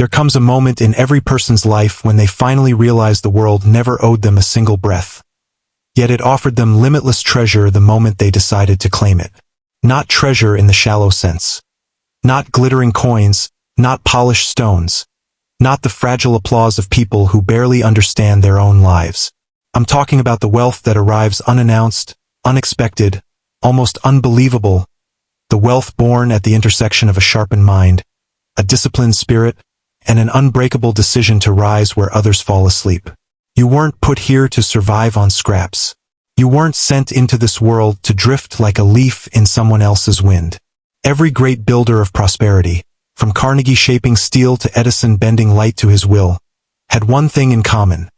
There comes a moment in every person's life when they finally realize the world never owed them a single breath. Yet it offered them limitless treasure the moment they decided to claim it. Not treasure in the shallow sense. Not glittering coins, not polished stones. Not the fragile applause of people who barely understand their own lives. I'm talking about the wealth that arrives unannounced, unexpected, almost unbelievable. The wealth born at the intersection of a sharpened mind, a disciplined spirit, and an unbreakable decision to rise where others fall asleep. You weren't put here to survive on scraps. You weren't sent into this world to drift like a leaf in someone else's wind. Every great builder of prosperity, from Carnegie shaping steel to Edison bending light to his will, had one thing in common.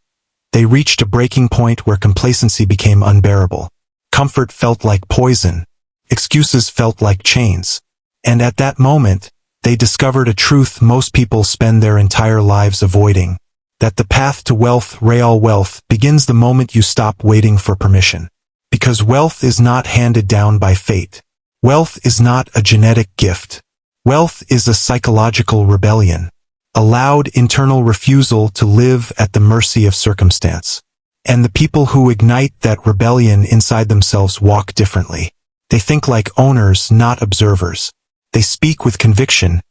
They reached a breaking point where complacency became unbearable. Comfort felt like poison. Excuses felt like chains. And at that moment, they discovered a truth most people spend their entire lives avoiding. That the path to wealth, real wealth, begins the moment you stop waiting for permission. Because wealth is not handed down by fate. Wealth is not a genetic gift. Wealth is a psychological rebellion. A loud internal refusal to live at the mercy of circumstance. And the people who ignite that rebellion inside themselves walk differently. They think like owners, not observers. They speak with conviction,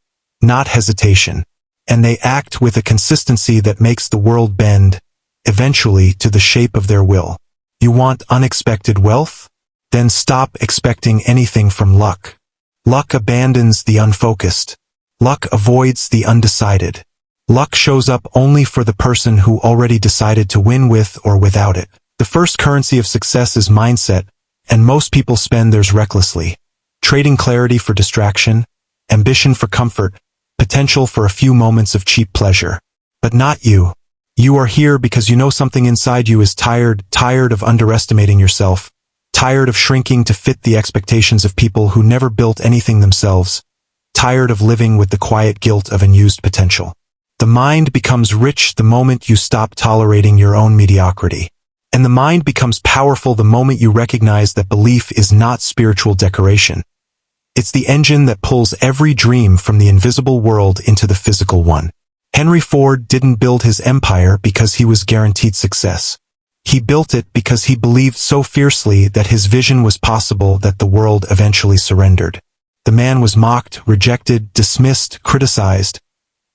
not hesitation. And they act with a consistency that makes the world bend, eventually to the shape of their will. You want unexpected wealth? Then stop expecting anything from luck. Luck abandons the unfocused. Luck avoids the undecided. Luck shows up only for the person who already decided to win with or without it. The first currency of success is mindset, and most people spend theirs recklessly. Trading clarity for distraction, ambition for comfort, potential for a few moments of cheap pleasure. But not you. You are here because you know something inside you is tired of underestimating yourself, tired of shrinking to fit the expectations of people who never built anything themselves, tired of living with the quiet guilt of unused potential. The mind becomes rich the moment you stop tolerating your own mediocrity. And the mind becomes powerful the moment you recognize that belief is not spiritual decoration. It's the engine that pulls every dream from the invisible world into the physical one. Henry Ford didn't build his empire because he was guaranteed success. He built it because he believed so fiercely that his vision was possible that the world eventually surrendered. The man was mocked, rejected, dismissed, criticized,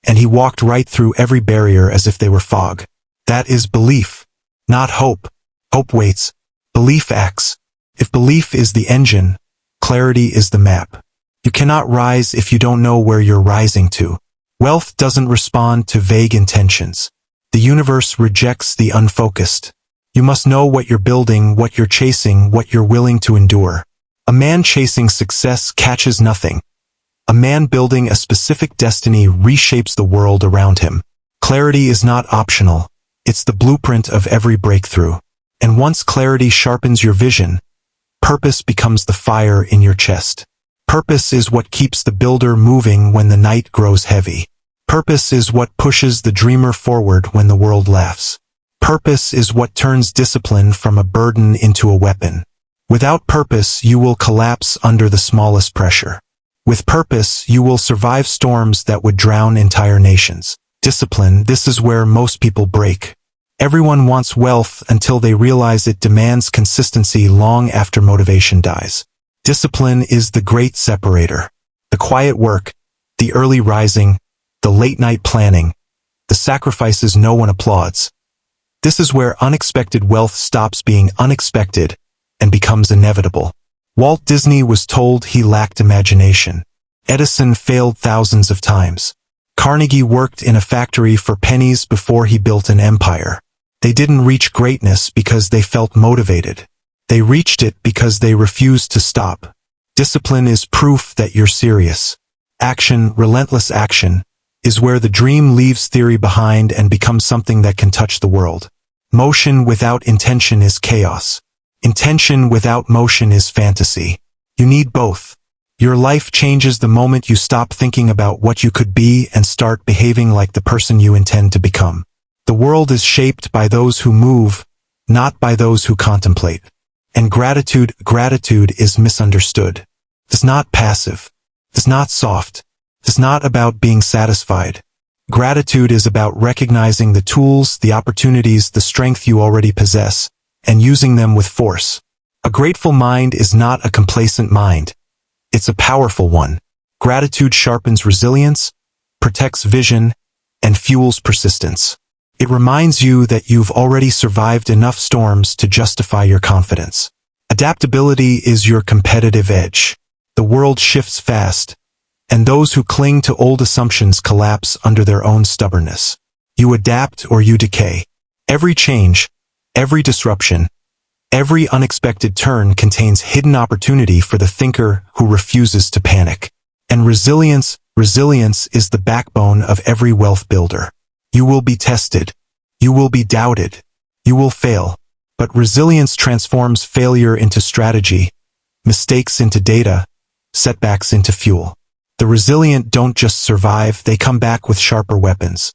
and he walked right through every barrier as if they were fog. That is belief, not hope. Hope waits. Belief acts. If belief is the engine, clarity is the map. You cannot rise if you don't know where you're rising to. Wealth doesn't respond to vague intentions. The universe rejects the unfocused. You must know what you're building, what you're chasing, what you're willing to endure. A man chasing success catches nothing. A man building a specific destiny reshapes the world around him. Clarity is not optional. It's the blueprint of every breakthrough. And once clarity sharpens your vision, purpose becomes the fire in your chest. Purpose is what keeps the builder moving when the night grows heavy. Purpose is what pushes the dreamer forward when the world laughs. Purpose is what turns discipline from a burden into a weapon. Without purpose, you will collapse under the smallest pressure. With purpose, you will survive storms that would drown entire nations. Discipline, this is where most people break. Everyone wants wealth until they realize it demands consistency long after motivation dies. Discipline is the great separator. The quiet work, the early rising, the late-night planning, the sacrifices no one applauds. This is where unexpected wealth stops being unexpected and becomes inevitable. Walt Disney was told he lacked imagination. Edison failed thousands of times. Carnegie worked in a factory for pennies before he built an empire. They didn't reach greatness because they felt motivated. They reached it because they refused to stop. Discipline is proof that you're serious. Action, relentless action, is where the dream leaves theory behind and becomes something that can touch the world. Motion without intention is chaos. Intention without motion is fantasy. You need both. Your life changes the moment you stop thinking about what you could be and start behaving like the person you intend to become. The world is shaped by those who move, not by those who contemplate. And gratitude is misunderstood. It's not passive. It's not soft. It's not about being satisfied. Gratitude is about recognizing the tools, the opportunities, the strength you already possess, and using them with force. A grateful mind is not a complacent mind. It's a powerful one. Gratitude sharpens resilience, protects vision, and fuels persistence. It reminds you that you've already survived enough storms to justify your confidence. Adaptability is your competitive edge. The world shifts fast, and those who cling to old assumptions collapse under their own stubbornness. You adapt or you decay. Every change, every disruption, every unexpected turn contains hidden opportunity for the thinker who refuses to panic. And resilience is the backbone of every wealth builder. You will be tested. You will be doubted. You will fail. But resilience transforms failure into strategy, mistakes into data, setbacks into fuel. The resilient don't just survive, they come back with sharper weapons.